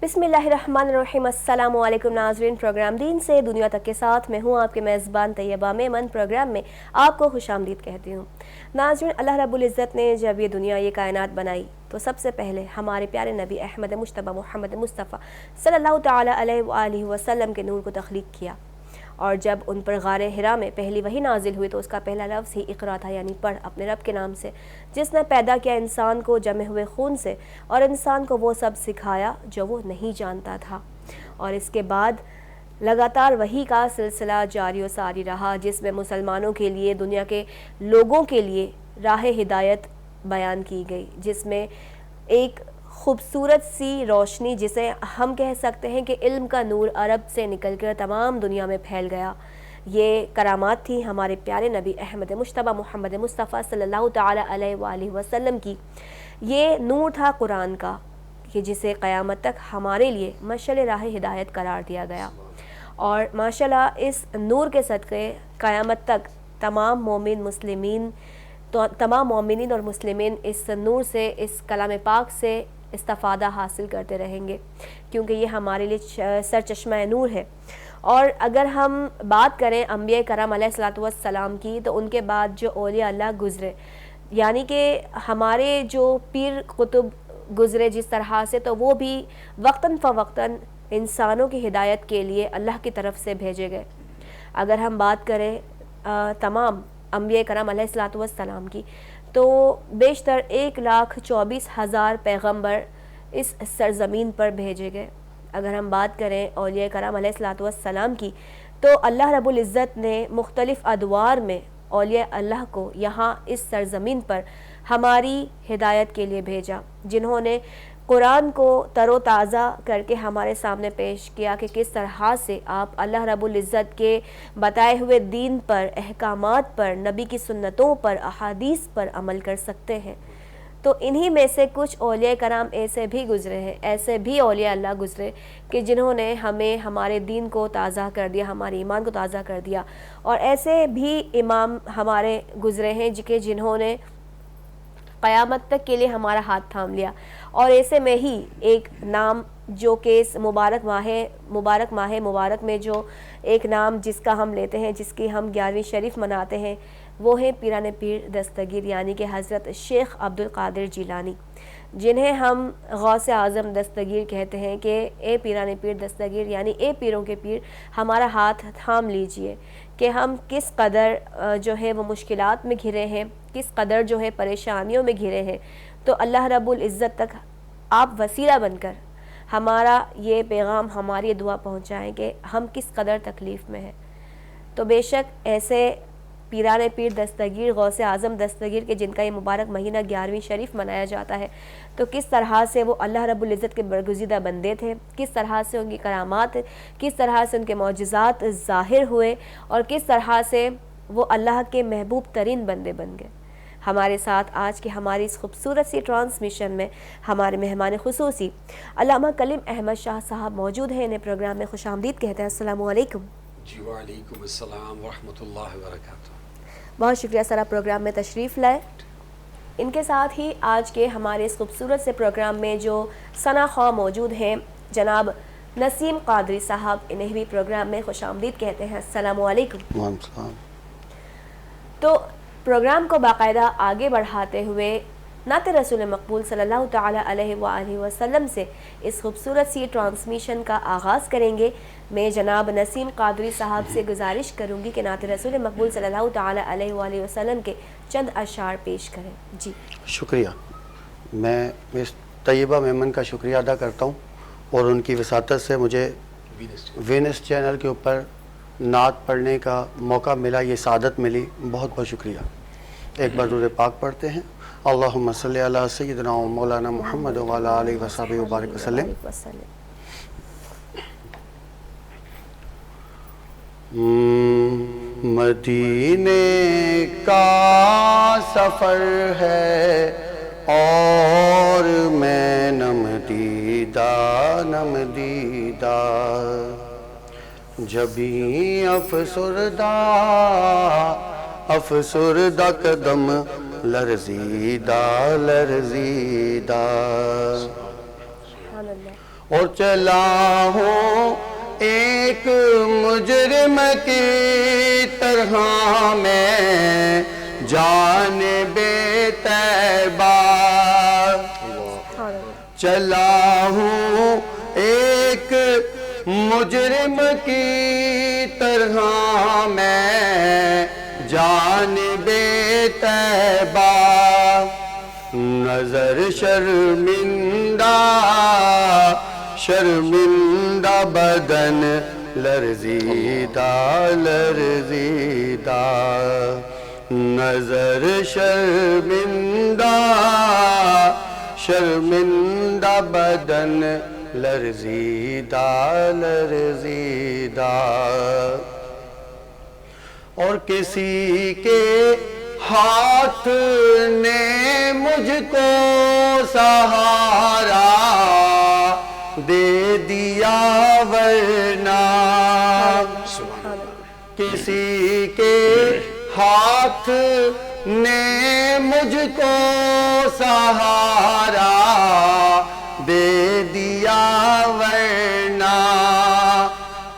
بسم اللہ الرحمن الرحیم۔ السلام علیکم ناظرین، پروگرام دین سے دنیا تک کے ساتھ میں ہوں آپ کے میزبان طیبہ میمن۔ پروگرام میں آپ کو خوش آمدید کہتی ہوں۔ ناظرین، اللہ رب العزت نے جب یہ دنیا یہ کائنات بنائی تو سب سے پہلے ہمارے پیارے نبی احمد مجتبی محمد مصطفیٰ صلی اللہ تعالیٰ علیہ وآلہ وسلم کے نور کو تخلیق کیا، اور جب ان پر غار حرا میں پہلی وحی نازل ہوئی تو اس کا پہلا لفظ ہی اقرا تھا، یعنی پڑھ اپنے رب کے نام سے، جس نے پیدا کیا انسان کو جمے ہوئے خون سے، اور انسان کو وہ سب سکھایا جو وہ نہیں جانتا تھا۔ اور اس کے بعد لگاتار وحی کا سلسلہ جاری و ساری رہا، جس میں مسلمانوں کے لیے، دنیا کے لوگوں کے لیے راہ ہدایت بیان کی گئی، جس میں ایک خوبصورت سی روشنی، جسے ہم کہہ سکتے ہیں کہ علم کا نور عرب سے نکل کر تمام دنیا میں پھیل گیا۔ یہ کرامات تھی ہمارے پیارے نبی احمد مجتبی محمد مصطفیٰ صلی اللہ تعالیٰ علیہ وآلہ وسلم کی۔ یہ نور تھا قرآن کا، کہ جسے قیامت تک ہمارے لیے مشعل راہ ہدایت قرار دیا گیا، اور ماشاءاللہ اس نور کے صدقے قیامت تک تمام مومنین اور مسلمین اس نور سے، اس کلام پاک سے استفادہ حاصل کرتے رہیں گے، کیونکہ یہ ہمارے لیے سرچشمہ نور ہے۔ اور اگر ہم بات کریں انبیاء کرام علیہ السلام کی، تو ان کے بعد جو اولیاء اللہ گزرے، یعنی کہ ہمارے جو پیر قطب گزرے جس طرح سے، تو وہ بھی وقتاً فوقتاً انسانوں کی ہدایت کے لیے اللہ کی طرف سے بھیجے گئے۔ اگر ہم بات کریں تمام انبیاء کرام علیہ السلام کی، تو بیشتر 1,24,000 پیغمبر اس سرزمین پر بھیجے گئے۔ اگر ہم بات کریں اولیاء کرام علیہ السلام کی، تو اللہ رب العزت نے مختلف ادوار میں اولیاء اللہ کو یہاں اس سرزمین پر ہماری ہدایت کے لیے بھیجا، جنہوں نے قرآن کو تر و تازہ کر کے ہمارے سامنے پیش کیا کہ کس طرح سے آپ اللہ رب العزت کے بتائے ہوئے دین پر، احکامات پر، نبی کی سنتوں پر، احادیث پر عمل کر سکتے ہیں۔ تو انہی میں سے کچھ اولیاء کرام ایسے بھی گزرے ہیں، ایسے بھی اولیاء اللہ گزرے کہ جنہوں نے ہمیں ہمارے دین کو تازہ کر دیا، ہمارے ایمان کو تازہ کر دیا، اور ایسے بھی امام ہمارے گزرے ہیں جنہوں نے قیامت تک کے لیے ہمارا ہاتھ تھام لیا۔ اور ایسے میں ہی ایک نام جو کہ اس مبارک ماہ مبارک میں جو ایک نام جس کا ہم لیتے ہیں، جس کی ہم 11ویں شریف مناتے ہیں، وہ ہیں پیران پیر دستگیر، یعنی کہ حضرت شیخ عبدالقادر جیلانی، جنہیں ہم غوث اعظم دستگیر کہتے ہیں کہ اے پیران پیر دستگیر، یعنی اے پیروں کے پیر، ہمارا ہاتھ تھام لیجئے کہ ہم کس قدر جو ہے وہ مشکلات میں گھرے ہیں، کس قدر جو ہے پریشانیوں میں گھرے ہیں، تو اللہ رب العزت تک آپ وسیلہ بن کر ہمارا یہ پیغام، ہماری یہ دعا پہنچائیں کہ ہم کس قدر تکلیف میں ہیں۔ تو بے شک ایسے پیران پیر دستگیر، غوث اعظم دستگیر کے جن کا یہ مبارک مہینہ 11ویں شریف منایا جاتا ہے، تو کس طرح سے وہ اللہ رب العزت کے برگزیدہ بندے تھے، کس طرح سے ان کی کرامات، کس طرح سے ان کے معجزات ظاہر ہوئے، اور کس طرح سے وہ اللہ کے محبوب ترین بندے بن گئے۔ ہمارے ساتھ آج کی ہماری اس خوبصورت سی ٹرانسمیشن میں ہمارے مہمان خصوصی علامہ کلیم احمد شاہ صاحب موجود ہیں۔ انہیں پروگرام میں خوش آمدید کہتے ہیں۔ السلام علیکم۔ جی وعلیکم السلام ورحمۃ اللہ وبرکاتہ۔ بہت شکریہ سر، آپ پروگرام میں تشریف لائے۔ ان کے ساتھ ہی آج کے ہمارے اس خوبصورت سے پروگرام میں جو ثنا خواہ موجود ہیں، جناب نسیم قادری صاحب، انہیں بھی پروگرام میں خوش آمدید کہتے ہیں۔ السلام علیکم۔ وعلیکم السلام۔ تو پروگرام کو باقاعدہ آگے بڑھاتے ہوئے نعت رسول مقبول صلی اللہ تعالیٰ علیہ وآلہ وسلم سے اس خوبصورت سی ٹرانسمیشن کا آغاز کریں گے۔ میں جناب نسیم قادری صاحب سے گزارش کروں گی کہ نعت رسول مقبول صلی اللہ تعالیٰ علیہ وآلہ وسلم کے چند اشعار پیش کریں۔ جی شکریہ۔ میں مس طیبہ میمن کا شکریہ ادا کرتا ہوں، اور ان کی وساطت سے مجھے وینس چینل کے اوپر نعت پڑھنے کا موقع ملا، یہ سعادت ملی، بہت بہت شکریہ۔ ایک بار درود پاک پڑھتے ہیں۔ اللہم صلی علی سیدنا و مولانا محمد و علی آلہ و صحبہ وبارک وسلم۔ مدینے کا سفر ہے اور میں نم دیدہ جبھی افسردہ قدم لرزیدہ اور چلا ہوں ایک مجرم کی طرح میں جانب طیبہ، چلا ہوں ایک مجرم کی طرح میں جانب طیبہ، نظر شرمندہ شرمندہ بدن لرزیدہ لرزیدہ، نظر شرمندہ شرمندہ بدن لرزیدہ لرزیدہ، اور کسی کے ہاتھ نے مجھ کو سہارا دے دیا، ورنہ کسی کے ہاتھ نے مجھ کو سہارا دے دیا، ورنہ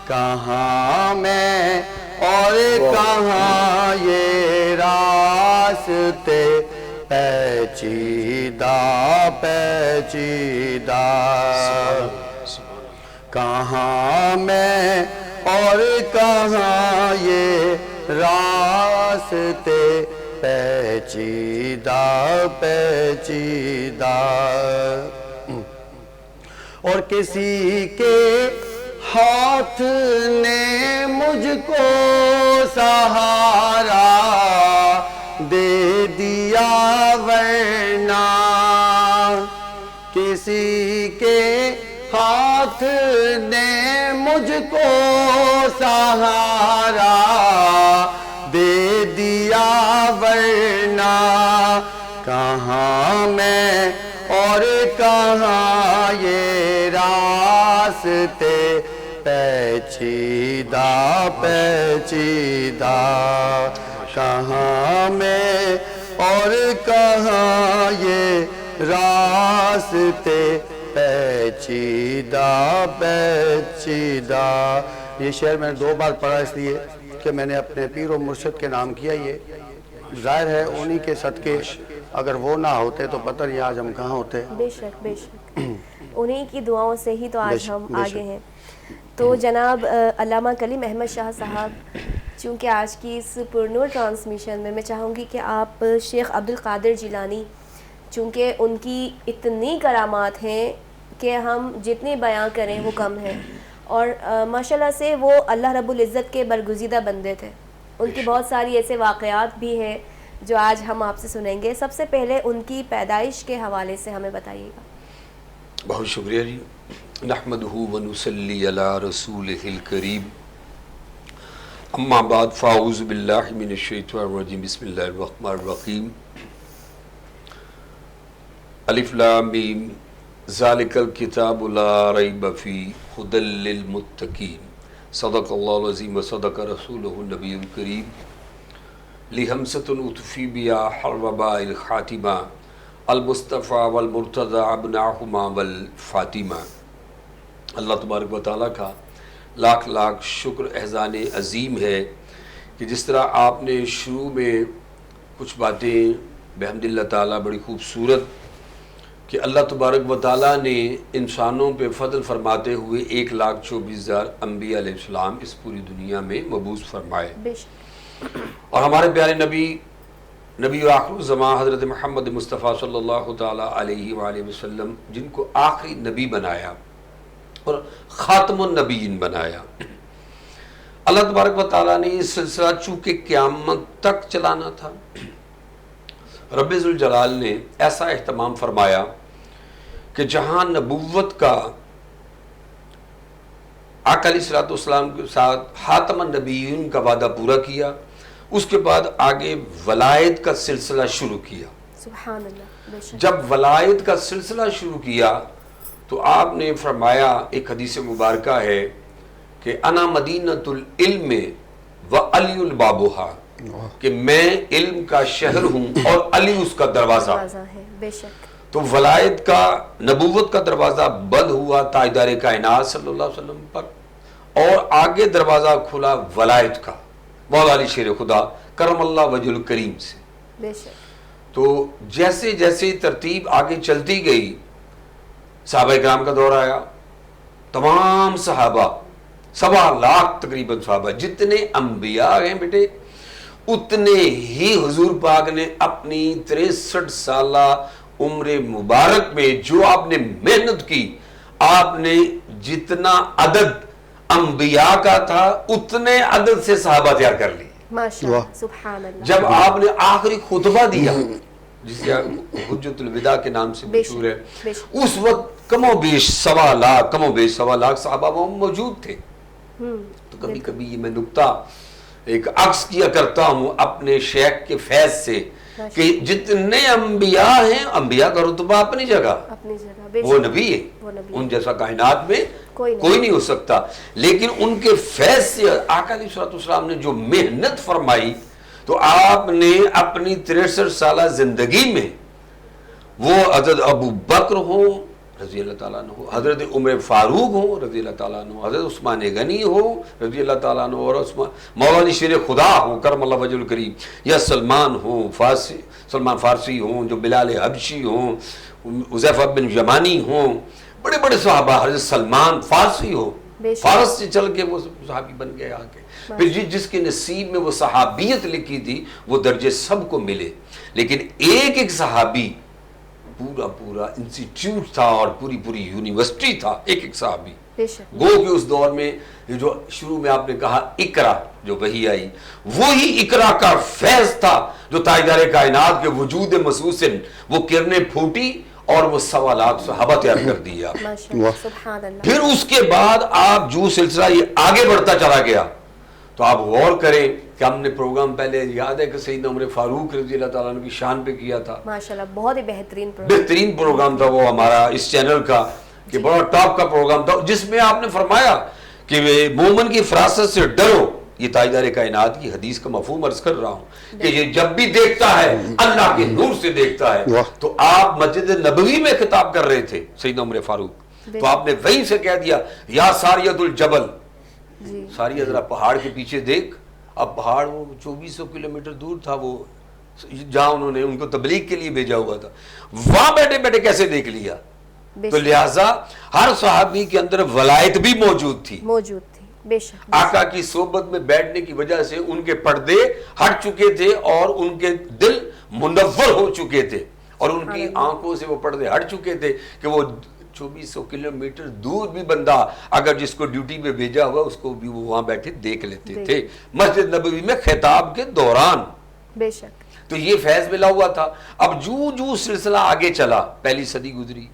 کہاں میں اور کہاں یہ راستے پیچیدہ پیچیدہ، کہاں میں اور کہاں یہ راستے پیچیدہ پیچیدہ، اور کسی کے ہاتھ نے مجھ کو سہارا دے دیا، ورنہ کسی کے ہاتھ نے مجھ کو سہارا دے دیا، ورنہ کہاں میں اور کہاں یہ راستے پیچیدہ پیچیدہ، کہاں میں اور کہاں یہ راستے پیچیدہ پیچیدہ۔ یہ شعر میں نے 2 بار پڑھا اس لیے کہ میں نے اپنے پیر و مرشد کے نام کیا، یہ ظاہر ہے انہی کے صدقے، اگر وہ نہ ہوتے تو پتہ نہیں آج ہم کہاں ہوتے۔ بے شک بے شک، انہی کی دعاؤں سے ہی تو آج ہم آگے ہیں۔ تو جناب علامہ کلیم احمد شاہ صاحب، چونکہ آج کی اس پرنور ٹرانسمیشن میں چاہوں گی کہ آپ شیخ عبد القادر جیلانی، چونکہ ان کی اتنی کرامات ہیں کہ ہم جتنے بیان کریں وہ کم ہیں، اور ماشاءاللہ سے وہ اللہ رب العزت کے برگزیدہ بندے تھے۔ ان کی بہت ساری ایسے واقعات بھی ہیں جو آج ہم آپ سے سنیں گے۔ سب سے پہلے ان کی پیدائش کے حوالے سے ہمیں بتائیے گا۔ بہت شکریہ جی۔ نحمدہ ونصلی علی رسولہ الکریم، اما بعد، فاعوذ باللہ من الشیطان الرجیم، بسم اللہ الرحمن الرحیم۔ الف لام میم، ذالک الکتاب لا ریب فیہ ھدی للمتقین، صدق اللہ العظیم وصدق رسولہ النبی الکریم۔ لہمسۃ اطفی بیا حرباء الخاتمہ، المصطفیٰ والمرتضی ابناہما والفاطمہ۔ اللہ تبارک و تعالیٰ کا لاکھ لاکھ شکر احسان عظیم ہے کہ جس طرح آپ نے شروع میں کچھ باتیں بحمد اللہ تعالیٰ بڑی خوبصورت، کہ اللہ تبارک و تعالیٰ نے انسانوں پہ فضل فرماتے ہوئے 1,24,000 انبیاء علیہ السلام اس پوری دنیا میں مبعوث فرمائے، اور ہمارے پیارے نبی و آخر الزمان حضرت محمد مصطفیٰ صلی اللہ تعالیٰ علیہ وآلہ وسلم، جن کو آخری نبی بنایا اور خاتم النبیین بنایا۔ اللہ تبارک و تعالیٰ نے یہ سلسلہ چونکہ قیامت تک چلانا تھا، رب ذوالجلال نے ایسا اہتمام فرمایا کہ جہاں نبوت کا آقا علیہ الصلوۃ والسلام کے ساتھ خاتم النبیین کا وعدہ پورا کیا، اس کے بعد آگے ولایت کا سلسلہ شروع کیا۔ سبحان اللہ۔ جب ولایت کا سلسلہ شروع کیا تو آپ نے فرمایا، ایک حدیث مبارکہ ہے کہ انا مدینۃ العلم و علی البابھا، کہ میں علم کا شہر ہوں اور علی اس کا دروازہ۔ بے شک. تو ولایت کا نبوت کا دروازہ بند ہوا تاجدار کائنات صلی اللہ علیہ وسلم پر، اور آگے دروازہ کھلا ولایت کا مولا علی شیر خدا کرم اللہ وجہ الکریم سے. بے شک. تو جیسے جیسے ترتیب آگے چلتی گئی، صحابہ کرام کا دور آیا. تمام صحابہ 1.25 لاکھ تقریباً صحابہ، جتنے انبیاء ہیں بیٹے اتنے ہی حضور پاک نے اپنی 63 سالہ عمر مبارک میں جو آپ نے محنت کی، آپ نے جتنا عدد انبیاء کا تھا اتنے عدد سے صحابہ تیار کر لی. ماشاءاللہ، سبحان اللہ. جب آپ نے آخری خطبہ دیا جسے حجت الوداع کے نام سے مشہور ہے، اس وقت کم و بیش 1.25 لاکھ صحابہ وہ موجود تھے. تو کبھی کبھی یہ میں نکتہ ایک عکس کیا کرتا ہوں اپنے شیخ کے فیض سے کہ جتنے انبیاء ہیں، انبیاء کا رتبہ اپنی جگہ، وہ نبی ہے، ان جیسا کائنات میں کوئی نہیں ہو سکتا. لیکن ان کے فیض سے آقا علیہ السلام نے جو محنت فرمائی، تو آپ نے اپنی 63 سالہ زندگی میں وہ حضرت ابو بکر ہوں رضی اللہ تعالیٰ عنہ، حضرت عمر فاروق ہوں رضی اللہ تعالیٰ عنہ، حضرت عثمان غنی ہوں رضی اللہ تعالیٰ عنہ، اور مولا علی شیر خدا ہوں کرم اللہ وجہ الکریم، یا سلمان فارسی ہوں، جو بلال حبشی ہوں، حذیفہ بن یمانی ہوں، بڑے بڑے صحابہ، حضرت سلمان فارسی ہو، فارس سے چل کے وہ صحابی بن گئے آگے. پھر جس کے نصیب میں وہ صحابیت لکھی تھی وہ درجے سب کو ملے. لیکن ایک صحابی پورا انسٹیٹیوٹ تھا اور پوری یونیورسٹی تھا، ایک صحابی. گو کہ اس دور میں جو شروع میں آپ نے کہا اقرا جو وحی آئی، وہی اقرا کا فیض تھا جو تاجدار کائنات کے وجود مسعود سے وہ کرنیں پھوٹی اور وہ 1.25 لاکھ صحابہ تیار کر دیا. پھر اس کے بعد آپ جو سلسلہ یہ آگے بڑھتا چلا گیا، تو آپ غور کریں کہ ہم نے پروگرام پہلے یاد ہے کہ سیدنا عمر فاروق رضی اللہ تعالیٰ عنہ کی شان پہ کیا تھا. ماشاءاللہ بہت ہی بہترین پروگرام تھا وہ ہمارا اس چینل کا، کہ بڑا ٹاپ کا پروگرام تھا، جس میں آپ نے فرمایا کہ مومن کی فراست سے ڈرو. یہ تاجدار کائنات کی حدیث کا مفہوم عرض کر رہا ہوں کہ یہ جب بھی دیکھتا ہے اللہ کے نور سے دیکھتا ہے. تو آپ مسجد نبوی میں خطاب کر رہے تھے سیدنا عمر فاروق، تو آپ نے وہیں سے کہہ دیا یا ساریت الجبل، ساریہ ذرا پہاڑ کے پیچھے دیکھ. اب پہاڑ وہ 2400 کلومیٹر دور تھا، وہ جہاں انہوں نے ان کو تبلیغ کے لیے بھیجا ہوا تھا، وہاں بیٹھے بیٹھے کیسے دیکھ لیا. تو لہٰذا ہر صحابی کے اندر ولایت بھی موجود تھی. بے شک. آقا کی صحبت میں بیٹھنے کی وجہ سے ان کے پردے ہٹ چکے تھے اور ان کے دل منور ہو چکے تھے، اور ان کی آنکھوں سے وہ پردے ہٹ چکے تھے کہ وہ 2400 کلومیٹر دور بھی بندہ اگر جس کو ڈیوٹی پہ بھیجا ہوا اس کو بھی وہ وہاں بیٹھے دیکھ لیتے تھے مسجد نبوی میں خطاب کے دوران. بے شک. تو یہ فیض ملا ہوا تھا. اب جو سلسلہ آگے چلا، پہلی صدی گزری،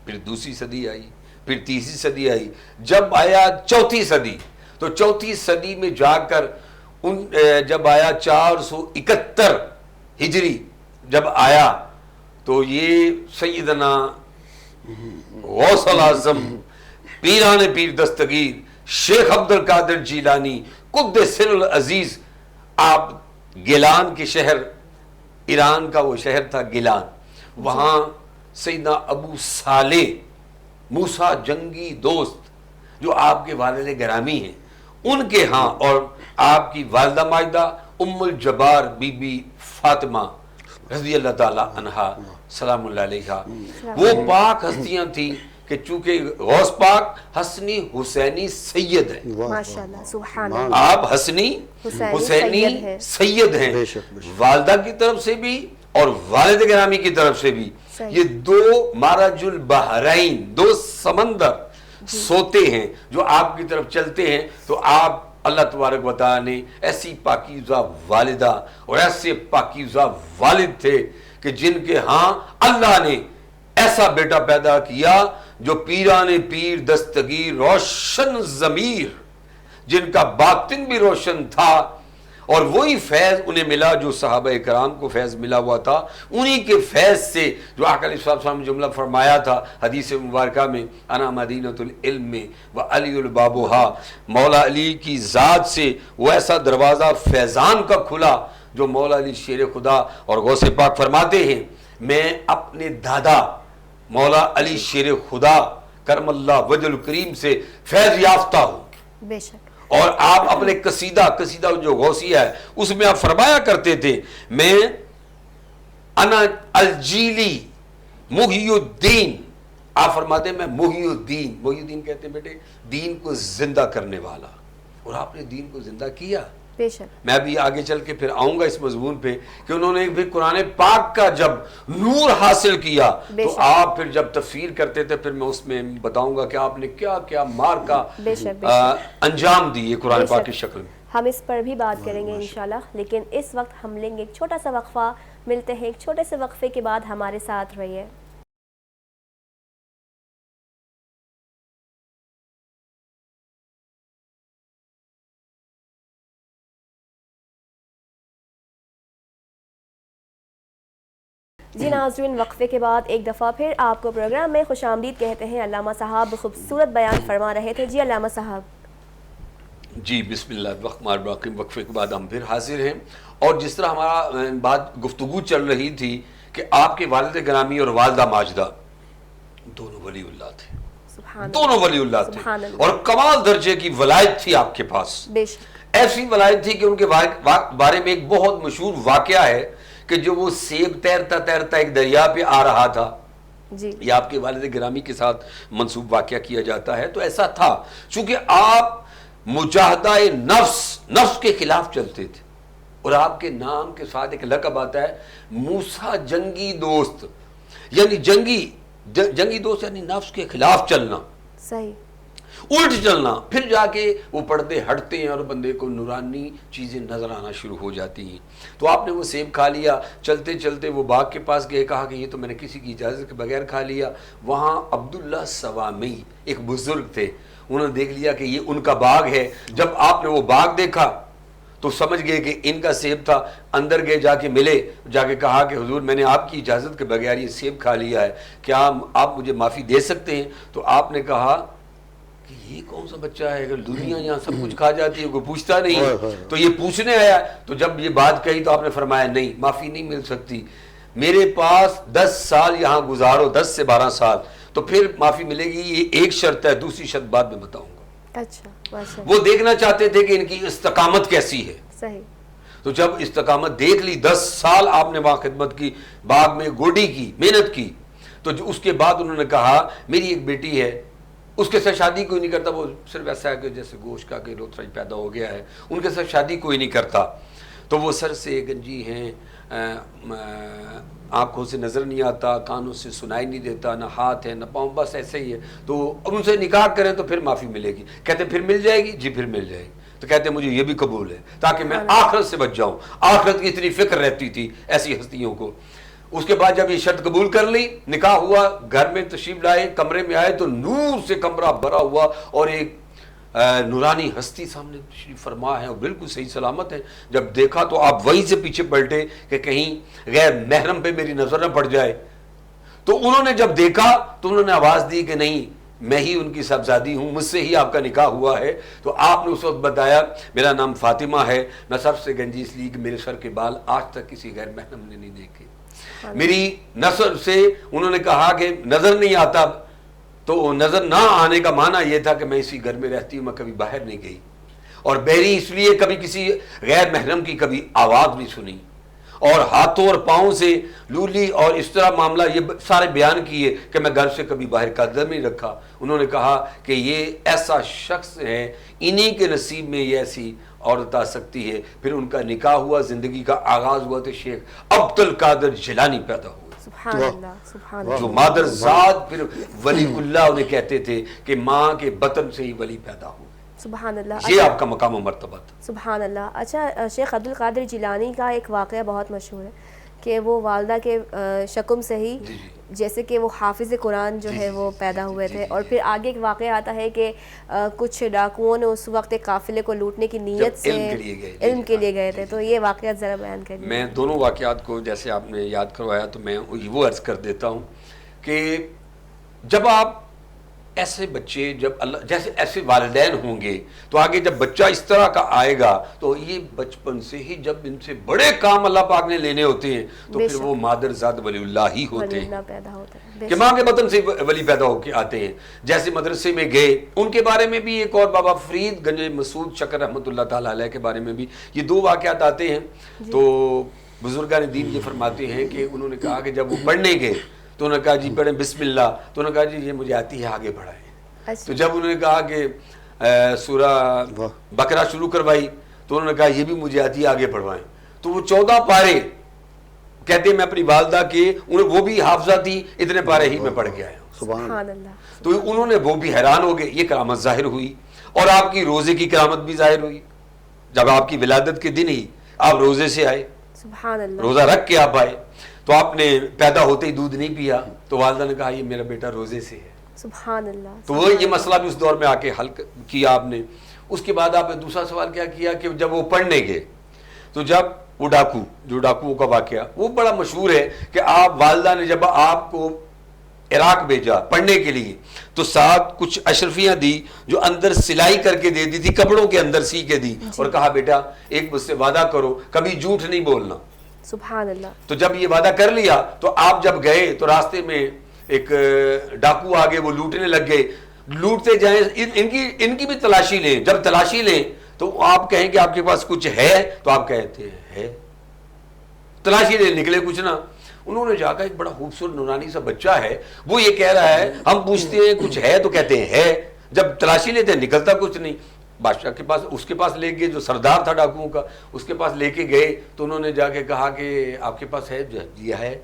پھر دوسری صدی آئی، پھر تیسری صدی آئی، جب آیا چوتھی صدی، تو چوتھی صدی میں جا کر جب آیا 471 ہجری جب آیا، تو یہ سیدنا غوث الاعظم پیران پیر دستگیر شیخ عبد القادر جیلانی قدس سر العزیز، آپ گیلان کے شہر، ایران کا وہ شہر تھا گیلان، وہاں سیدنا ابو صالح موسیٰ جنگی دوست جو آپ کے والد گرامی ہیں، ان کے ہاں، اور آپ کی والدہ ماجدہ ام الجبار بی بی فاطمہ رضی اللہ تعالیٰ عنہا سلام اللہ علیہا، وہ پاک ہستیاں تھیں کہ چونکہ غوث پاک حسنی حسینی سید ہیں. ماشاءاللہ سبحان اللہ. آپ حسنی حسینی سید ہیں، والدہ کی طرف سے بھی اور والد گرامی کی طرف سے بھی. یہ دو مارج البحرین، دو سمندر سوتے ہیں جو آپ کی طرف چلتے ہیں. تو آپ اللہ تبارک و تعالیٰ نے ایسی پاکیزہ والدہ اور ایسے پاکیزہ والد تھے کہ جن کے ہاں اللہ نے ایسا بیٹا پیدا کیا جو پیران پیر دستگیر روشن ضمیر، جن کا باطن بھی روشن تھا، اور وہی فیض انہیں ملا جو صحابہ کرام کو فیض ملا ہوا تھا. انہی کے فیض سے جو آقا علیہ السلام نے جملہ فرمایا تھا حدیث مبارکہ میں، انا مدینۃ العلم میں وعلی البابھا، مولا علی کی ذات سے وہ ایسا دروازہ فیضان کا کھلا جو مولا علی شیر خدا اور غوث پاک فرماتے ہیں میں اپنے دادا مولا علی شیر خدا کرم اللہ وجہ الکریم سے فیض یافتہ ہوں. بے شک. اور آپ اپنے قصیدہ جو غوثیہ ہے اس میں آپ فرمایا کرتے تھے میں انا الجیلی محی الدین. آپ فرماتے ہیں میں محی الدین کہتے ہیں بیٹے دین کو زندہ کرنے والا. اور آپ نے دین کو زندہ کیا. بے شک. میں بھی آگے چل کے پھر آؤں گا اس مضمون پہ کہ انہوں نے بھی قرآن پاک کا جب نور حاصل کیا تو آپ پھر جب تفسیر کرتے تھے پھر میں اس میں بتاؤں گا کہ آپ نے کیا کیا مار کا انجام دی قرآن پاک کی شکل میں. ہم اس پر بھی بات کریں گے انشاءاللہ، لیکن اس وقت ہم لیں گے ایک چھوٹا سا وقفہ. ملتے ہیں ایک چھوٹے سے وقفے کے بعد. ہمارے ساتھ رہیے. جی ناظرین، وقفے کے بعد ایک دفعہ پھر آپ کو پروگرام میں خوش آمدید کہتے ہیں. علامہ صاحب خوبصورت بیان فرما رہے تھے. جی علامہ صاحب. جی بسم اللہ الرحمن الرحیم. وقفے کے بعد ہم پھر حاضر ہیں اور جس طرح ہمارا بات گفتگو چل رہی تھی کہ آپ کے والد گرامی اور والدہ ماجدہ دونوں ولی اللہ تھے. دونوں ولی اللہ تھے اور کمال درجے کی ولایت تھی آپ کے پاس. ایسی ولایت تھی کہ ان کے بارے میں ایک بہت مشہور واقعہ ہے کہ جو وہ سیب تیرتا ایک دریا پہ آ رہا تھا. یہ آپ کے والد گرامی کے ساتھ منسوب واقعہ کیا جاتا ہے. تو ایسا تھا چونکہ آپ مجاہدہ نفس کے خلاف چلتے تھے اور آپ کے نام کے ساتھ ایک لقب آتا ہے موسیٰ جنگی دوست. یعنی جنگی دوست یعنی نفس کے خلاف چلنا، صحیح الٹ چلنا. پھر جا کے وہ پردے ہٹتے ہیں اور بندے کو نورانی چیزیں نظر آنا شروع ہو جاتی ہیں. تو آپ نے وہ سیب کھا لیا. چلتے چلتے وہ باغ کے پاس گئے. کہا کہ یہ تو میں نے کسی کی اجازت کے بغیر کھا لیا. وہاں عبداللہ سوامی ایک بزرگ تھے. انہوں نے دیکھ لیا کہ یہ ان کا باغ ہے. جب آپ نے وہ باغ دیکھا تو سمجھ گئے کہ ان کا سیب تھا. اندر گئے، جا کے ملے، جا کے کہا کہ حضور میں نے آپ کی اجازت کے بغیر یہ سیب کھا لیا ہے، کیا آپ مجھے معافی دے سکتے ہیں؟ تو آپ نے کہا کہ یہ کون سا بچہ ہے، اگر دنیا یہاں سب کچھ کھا جاتی ہے کوئی پوچھتا نہیں، تو یہ پوچھنے آیا. تو جب یہ بات کہی تو آپ نے فرمایا نہیں، معافی نہیں مل سکتی. میرے پاس 10 سال یہاں گزارو، 10 سے 12 سال، تو پھر معافی ملے گی. یہ ایک شرط ہے، دوسری شرط بعد میں بتاؤں گا. اچھا. وہ دیکھنا چاہتے تھے کہ ان کی استقامت کیسی ہے. صحیح. تو جب استقامت دیکھ لی، 10 سال آپ نے وہاں خدمت کی، باغ میں گوڈی کی، محنت کی، تو اس کے بعد انہوں نے کہا میری ایک بیٹی ہے، اس کے ساتھ شادی کوئی نہیں کرتا. وہ صرف ایسا ہے کہ جیسے گوشت کا کہ لوتھرائی پیدا ہو گیا ہے، ان کے ساتھ شادی کوئی نہیں کرتا. تو وہ سر سے گنجی ہیں، آنکھوں سے نظر نہیں آتا، کانوں سے سنائی نہیں دیتا، نہ ہاتھ ہے نہ پاؤں، بس ایسے ہی ہے. تو اب ان سے نکاح کریں تو پھر معافی ملے گی. کہتے پھر مل جائے گی؟ جی پھر مل جائے گی. تو کہتے ہیں مجھے یہ بھی قبول ہے تاکہ میں آخرت سے بچ جاؤں. آخرت کی اتنی فکر رہتی تھی ایسی ہستیوں کو. اس کے بعد جب یہ شرط قبول کر لی، نکاح ہوا، گھر میں تشریف لائے، کمرے میں آئے تو نور سے کمرہ بھرا ہوا اور ایک نورانی ہستی سامنے تشریف فرما ہے اور بالکل صحیح سلامت ہے. جب دیکھا تو آپ وہیں سے پیچھے پلٹے کہ کہیں غیر محرم پہ میری نظر نہ پڑ جائے. تو انہوں نے جب دیکھا تو انہوں نے آواز دی کہ نہیں، میں ہی ان کی صاحبزادی ہوں، مجھ سے ہی آپ کا نکاح ہوا ہے. تو آپ نے اس وقت بتایا میرا نام فاطمہ ہے، میں سب سے گنجی اس لیے کہ میرے سر کے بال آج تک کسی غیر محرم نے نہیں دیکھے. میری نظر سے انہوں نے کہا کہ نظر نہیں آتا، تو نظر نہ آنے کا معنی یہ تھا کہ میں اسی گھر میں رہتی ہوں، میں کبھی باہر نہیں گئی. اور بہری اس لیے کبھی کسی غیر محرم کی کبھی آواز نہیں سنی. اور ہاتھوں اور پاؤں سے لولی اور اس طرح معاملہ یہ سارے بیان کیے کہ میں گھر سے کبھی باہر قدم نہیں رکھا. انہوں نے کہا کہ یہ ایسا شخص ہے، انہی کے نصیب میں یہ ایسی عورت آ سکتی ہے. پھر ان کا نکاح ہوا، زندگی کا آغاز ہوا تو شیخ عبد القادر جیلانی پیدا ہوئے. سبحان اللہ، سبحان اللہ. جو مادر ذات پھر ولی اللہ انہیں کہتے تھے کہ ماں کے بطن سے ہی ولی پیدا ہو. سبحان اللہ. یہ آپ کا مقام و مرتبہ تھا. سبحان اللہ. اچھا، شیخ عبد القادر جیلانی کا ایک واقعہ بہت مشہور ہے کہ وہ والدہ کے شکم سے ہی جیسے کہ وہ حافظ قرآن جو ہے وہ پیدا ہوئے تھے. اور پھر آگے ایک واقعہ آتا ہے کہ کچھ ڈاکوؤں نے اس وقت ایک قافلے کو لوٹنے کی نیت سے علم کے لیے گئے تھے. تو یہ واقعات ذرا بیان کریے. میں دونوں واقعات کو جیسے آپ نے یاد کروایا تو میں وہ عرض کر دیتا ہوں کہ جب آپ ایسے بچے جب اللہ جیسے ایسے والدین ہوں گے تو آگے جب بچہ اس طرح کا آئے گا تو یہ بچپن سے ہی جب ان سے بڑے کام اللہ پاک نے لینے ہوتے ہیں تو پھر وہ مادر ذات ولی اللہ ہی ہوتے ہیں پیدا ہوتا ہے کہ ماں کے بطن سے ولی پیدا ہو کے آتے ہیں. جیسے مدرسے میں گئے ان کے بارے میں بھی ایک اور بابا فرید گنج مسعود شکر رحمۃ اللہ تعالیٰ علیہ کے بارے میں بھی یہ 2 واقعات آتے ہیں. تو بزرگان دین یہ فرماتے ہیں کہ انہوں ne کہا کہ جب وہ پڑھنے گئے تو انہوں نے کہا جی پڑھیں بسم اللہ, تو انہوں نے کہا جی یہ مجھے آتی ہے آگے بڑھائیں. تو جب انہوں نے کہا کہ سورہ بقرہ شروع کروائی تو انہوں نے کہا یہ بھی مجھے آتی ہے آگے بڑھوائیں. تو وہ 14 پارے کہتے ہیں میں اپنی والدہ کے وہ بھی حافظہ تھی, اتنے پارے ہی میں پڑھ کے آیا ہوں. سبحان اللہ. تو انہوں نے وہ بھی حیران ہو گئے, یہ کرامت ظاہر ہوئی. اور آپ کی روزے کی کرامت بھی ظاہر ہوئی جب آپ کی ولادت کے دن ہی آپ روزے سے آئے, سبحان اللہ, روزہ رکھ کے آپ آئے. تو آپ نے پیدا ہوتے ہی دودھ نہیں پیا تو والدہ نے کہا یہ میرا بیٹا روزے سے ہے. سبحان اللہ. تو وہ یہ مسئلہ بھی اس دور میں آ کے حل کیا آپ نے. اس کے بعد آپ نے دوسرا سوال کیا کیا کہ جب وہ پڑھنے گئے تو جب وہ ڈاکوؤں کا واقعہ وہ بڑا مشہور ہے کہ آپ والدہ نے جب آپ کو عراق بھیجا پڑھنے کے لیے تو ساتھ کچھ اشرفیاں دی جو اندر سلائی کر کے دے دی تھی, کپڑوں کے اندر سی کے دی, اور کہا بیٹا ایک مجھ سے وعدہ کرو کبھی جھوٹ نہیں بولنا. سبحان اللہ. تو جب یہ وعدہ کر لیا تو آپ جب گئے تو راستے میں ایک ڈاکو آگے وہ لوٹنے لگ گئے, لوٹتے جائیں ان کی بھی تلاشی لیں. جب تلاشی لیں تو آپ کہیں کہ آپ کے پاس کچھ ہے تو آپ کہتے ہیں ہے. تلاشی لے نکلے کچھ نہ. انہوں نے جا کر ایک بڑا خوبصورت نورانی سا بچہ ہے وہ یہ کہہ رہا ہے, ہم پوچھتے ہیں کچھ ہے تو کہتے ہیں ہے, جب تلاشی لیتے ہیں نکلتا کچھ نہیں. بادشاہ کے پاس اس کے پاس لے گئے جو سردار تھا ڈاکوؤں کا, اس کے پاس لے کے گئے تو انہوں نے جا کے کہا کہ آپ کے پاس ہے؟ یہ ہے.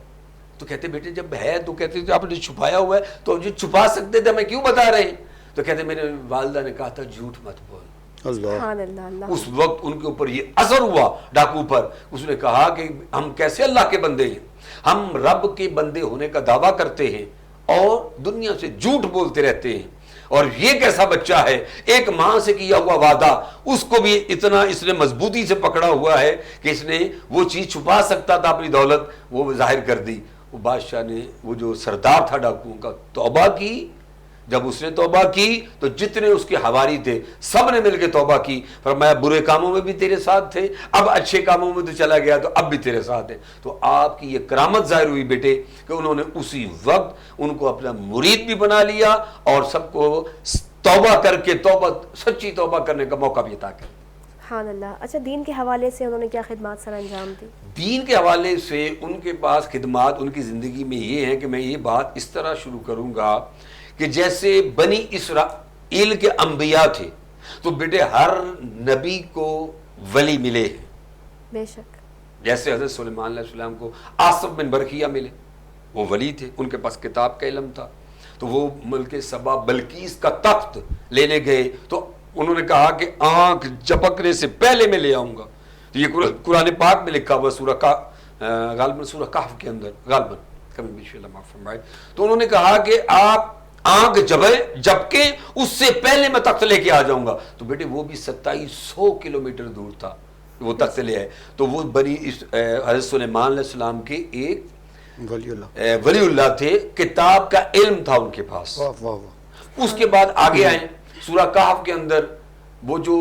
تو کہتے بیٹے جب ہے تو کہتے آپ نے چھپایا ہوا ہے تو جو چھپا سکتے تھے ہمیں کیوں بتا رہے ہیں؟ تو کہتے میرے والدہ نے کہا تھا جھوٹ مت بول. سبحان اللہ. اس وقت ان کے اوپر یہ اثر ہوا ڈاکو پر. اس نے کہا کہ ہم کیسے اللہ کے بندے ہیں, ہم رب کے بندے ہونے کا دعویٰ کرتے ہیں اور دنیا سے جھوٹ بولتے رہتے ہیں, اور یہ کیسا بچہ ہے ایک ماں سے کیا ہوا وعدہ اس کو بھی اتنا اس نے مضبوطی سے پکڑا ہوا ہے کہ اس نے وہ چیز چھپا سکتا تھا اپنی دولت وہ ظاہر کر دی. وہ بادشاہ نے وہ جو سردار تھا ڈاکوؤں کا توبہ کی. جب اس نے توبہ کی تو جتنے اس کے حواری تھے سب نے مل کے توبہ کی, فرمایا برے کاموں میں بھی تیرے ساتھ تھے, اب اچھے کاموں میں تو چلا گیا تو اب بھی تیرے ساتھ ہے. تو آپ کی یہ کرامت ظاہر ہوئی بیٹے کہ انہوں نے اسی وقت ان کو اپنا مرید بھی بنا لیا اور سب کو توبہ کر کے سچی توبہ کرنے کا موقع بھی عطا کیا. سبحان اللہ. اچھا دین کے حوالے سے انہوں نے کیا خدمات سر انجام دی؟ دین کے حوالے سے ان کے پاس خدمات ان کی زندگی میں یہ ہے کہ میں یہ بات اس طرح شروع کروں گا کہ جیسے بنی اسرائیل کے انبیاء تھے تو بیٹے ہر نبی کو ولی ملے ہیں. بے شک. جیسے حضرت سلیمان علیہ السلام کو آصف بن برقیہ ملے, وہ ولی تھے, ان کے پاس کتاب کا علم تھا. تو وہ ملک سبا بلقیس کا تخت لینے گئے تو انہوں نے کہا کہ آنکھ جھپکنے سے پہلے میں لے آؤں گا. تو یہ قرآن پاک میں لکھا ہوا غالباً سورہ کہف کے اندر غالباً. تو انہوں نے کہا کہ آپ آنکھ جھپکے اس سے پہلے میں تخت لے کے آ جاؤں گا. تو بیٹے وہ بھی 2700 کلومیٹر دور تھا وہ تخت لے آئے. تو وہ حضرت سلیمان علیہ السلام کے ایک ولی اللہ تھے, کتاب کا علم تھا ان کے پاس. اس کے بعد آگے آئے سورہ کہف کے اندر وہ جو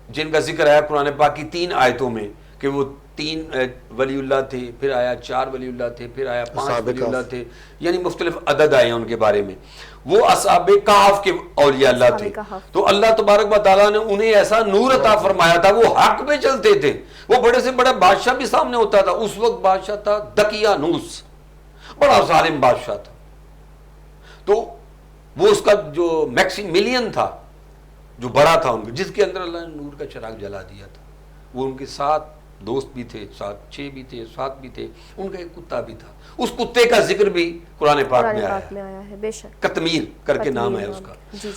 جن کا ذکر آیا قرآن پاک کی 3 آیتوں میں کہ وہ 3 ولی اللہ تھے, پھر آیا 4 ولی اللہ تھے, پھر آیا 5 ولی اللہ تھے, یعنی مختلف عدد آئے ہیں ان کے بارے میں. وہ اصحاب کہف کے اولیاء اللہ تھے. تو اللہ تبارک و تعالیٰ نے انہیں ایسا نور عطا فرمایا تھا, وہ حق پہ چلتے تھے. وہ بڑے سے بڑا بادشاہ بھی سامنے ہوتا تھا. اس وقت بادشاہ تھا دقیانوس, بڑا ظالم بادشاہ تھا. تو وہ اس کا جو میکسیملین تھا جو بڑا تھا ان کا, جس کے اندر اللہ نے نور کا چراغ جلا دیا تھا. وہ ان کے ساتھ دوست بھی تھے, 6 بھی تھے, 7 بھی تھے. ان کا ایک کتا بھی تھا. اس کتے کا ذکر بھی قرآن پاک میں آیا ہے. بے شک. قطمیر کر کے نام ہے اس کا.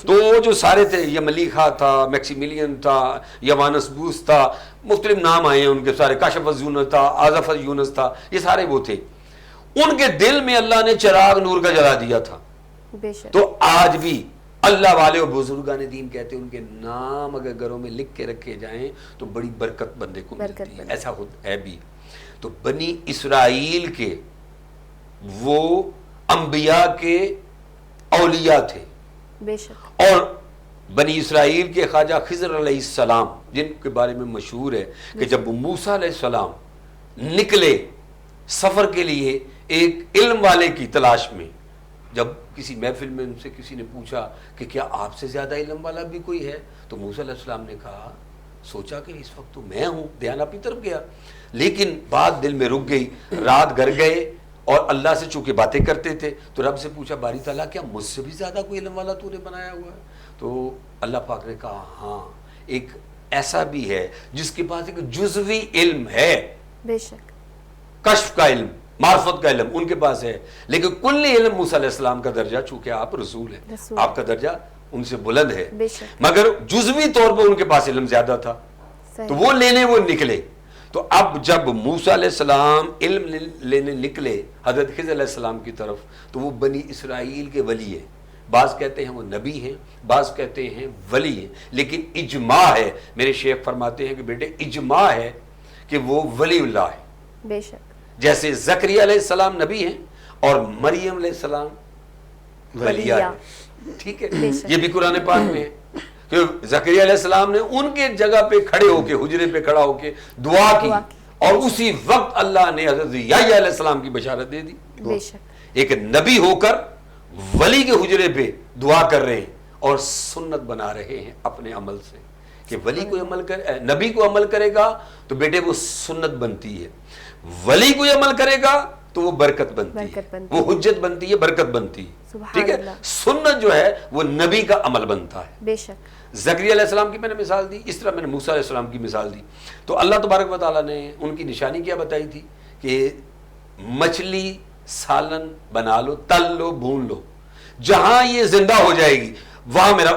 تو وہ جو سارے تھے, یملیخا تھا, میکسیملین تھا, یوانس بوس تھا, مختلف نام آئے ہیں ان کے سارے. کاشف یونس تھا, آزف یونس تھا, یہ سارے وہ تھے. ان کے دل میں اللہ نے چراغ نور کا جلا دیا تھا. بے شک. تو آج بھی اللہ والے اور بزرگان دین کہتے ہیں ان کے نام اگر گھروں میں لکھ کے رکھے جائیں تو بڑی برکت بندے کو ملتی ہے. ایسا ہے بھی. تو بنی اسرائیل کے وہ انبیاء کے اولیاء تھے. بے شک. اور بنی اسرائیل کے خواجہ خضر علیہ السلام جن کے بارے میں مشہور ہے کہ جب موسیٰ علیہ السلام نکلے سفر کے لیے ایک علم والے کی تلاش میں، جب کسی محفل میں ان سے کسی نے پوچھا کہ کیا آپ سے زیادہ علم والا بھی کوئی ہے، تو موسیٰ علیہ السلام نے کہا سوچا کہ اس وقت تو میں ہوں، دھیان اپنی طرف گیا، لیکن بات دل میں رک گئی. رات گھر گئے اور اللہ سے چونکہ باتیں کرتے تھے تو رب سے پوچھا باری تعالیٰ کیا مجھ سے بھی زیادہ کوئی علم والا تو نے بنایا ہوا ہے؟ تو اللہ پاک نے کہا ہاں ایک ایسا بھی ہے جس کے پاس ایک جزوی علم ہے، بے شک. کشف کا علم، معرفت کا علم ان کے پاس ہے، لیکن کلی علم موسیٰ علیہ السلام کا درجہ، چونکہ آپ رسول ہیں آپ کا درجہ ان سے بلند ہے، بے شک. مگر جزوی طور پر ان کے پاس علم زیادہ تھا تو وہ لینے وہ نکلے. تو اب جب موسیٰ علیہ السلام علم لینے نکلے حضرت خضر علیہ السلام کی طرف تو وہ بنی اسرائیل کے ولی ہیں. بعض کہتے ہیں وہ نبی ہیں، بعض کہتے ہیں ولی ہیں، لیکن اجماع ہے، میرے شیخ فرماتے ہیں کہ بیٹے اجماع ہے کہ وہ ولی اللہ ہے. بے شک. جیسے زکریا علیہ السلام نبی ہیں اور مریم علیہ السلام ولیہ ہیں. ٹھیک ہے، یہ بھی قرآن پاک میں ہے کہ زکریا علیہ السلام نے ان کے جگہ پہ کھڑے ہو کے حجرے پہ کھڑا ہو کے دعا کی اور اسی وقت اللہ نے حضرت یحییٰ علیہ السلام کی بشارت دے دی. بے شک. ایک نبی ہو کر ولی کے حجرے پہ دعا کر رہے ہیں اور سنت بنا رہے ہیں اپنے عمل سے کہ ولی کو عمل کرے، نبی کو عمل کرے گا تو بیٹے وہ سنت بنتی ہے، ولی کو عمل کرے گا تو وہ برکت بنتی ہے، وہ حجت بنتی ہے، برکت بنتی ہے. ٹھیک ہے، سنت جو ہے وہ نبی کا عمل بنتا ہے. بے شک. زکریا علیہ السلام کی میں نے مثال دی، اس طرح میں نے موسیٰ علیہ السلام کی مثال دی. تو اللہ تبارک و تعالیٰ نے ان کی نشانی کیا بتائی تھی کہ مچھلی سالن بنا لو، تل لو، بھون لو، جہاں یہ زندہ ہو جائے گی وہاں میرا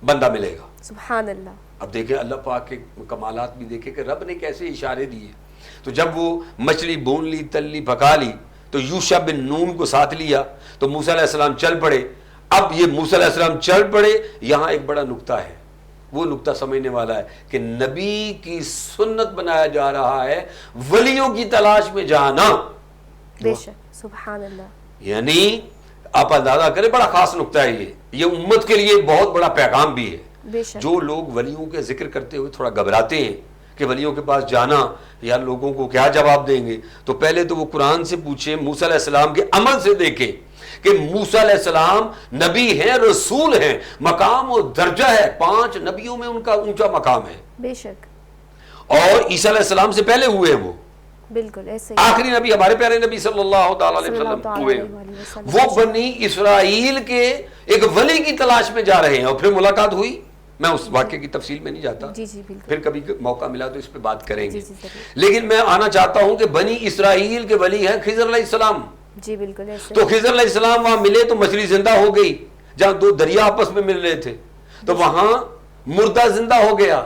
بندہ ملے گا. سبحان اللہ. اب دیکھیں اللہ پاک کے کمالات بھی دیکھیں کہ رب نے کیسے اشارے دیے. تو جب وہ مچھلی بھون لی، تل لی، پکا لی تو یوشع بن نون کو ساتھ لیا تو موسیٰ علیہ السلام چل پڑے. اب یہ موسیٰ علیہ السلام چل پڑے، یہاں ایک بڑا نقطہ ہے، وہ نقطہ سمجھنے والا ہے کہ نبی کی سنت بنایا جا رہا ہے ولیوں کی تلاش میں جانا. بے شک. سبحان اللہ. یعنی آپ اندازہ کریں بڑا خاص نقطہ ہے یہ امت کے لیے بہت بڑا پیغام بھی ہے. بے شک. جو لوگ ولیوں کے ذکر کرتے ہوئے تھوڑا گھبراتے ہیں کہ ولیوں کے پاس جانا یا لوگوں کو کیا جواب دیں گے، تو پہلے تو وہ قرآن سے پوچھیں، موسیٰ علیہ السلام کے عمل سے دیکھیں کہ موسیٰ علیہ السلام نبی ہیں، رسول ہیں، مقام و درجہ ہے، 5 نبیوں میں ان کا اونچا مقام ہے. بے شک. اور عیسیٰ علیہ السلام سے پہلے ہوئے ہیں، وہ بالکل ایسے آخری نبی ہمارے پیارے نبی صلی اللہ تعالی علیہ وسلم ہوئے. وہ بنی اسرائیل کے ایک ولی کی تلاش میں جا رہے ہیں اور پھر ملاقات ہوئی. میں اس واقعے کی تفصیل میں نہیں جاتا، پھر کبھی موقع ملا تو اس پہ بات کریں گے. لیکن میں آنا چاہتا ہوں کہ بنی اسرائیل کے ولی ہیں خضر علیہ السلام. جی بالکل ایسے. تو خضر علیہ السلام وہاں ملے تو مچھلی زندہ ہو گئی، جہاں 2 دریا آپس میں مل رہے تھے تو وہاں مردہ زندہ ہو گیا.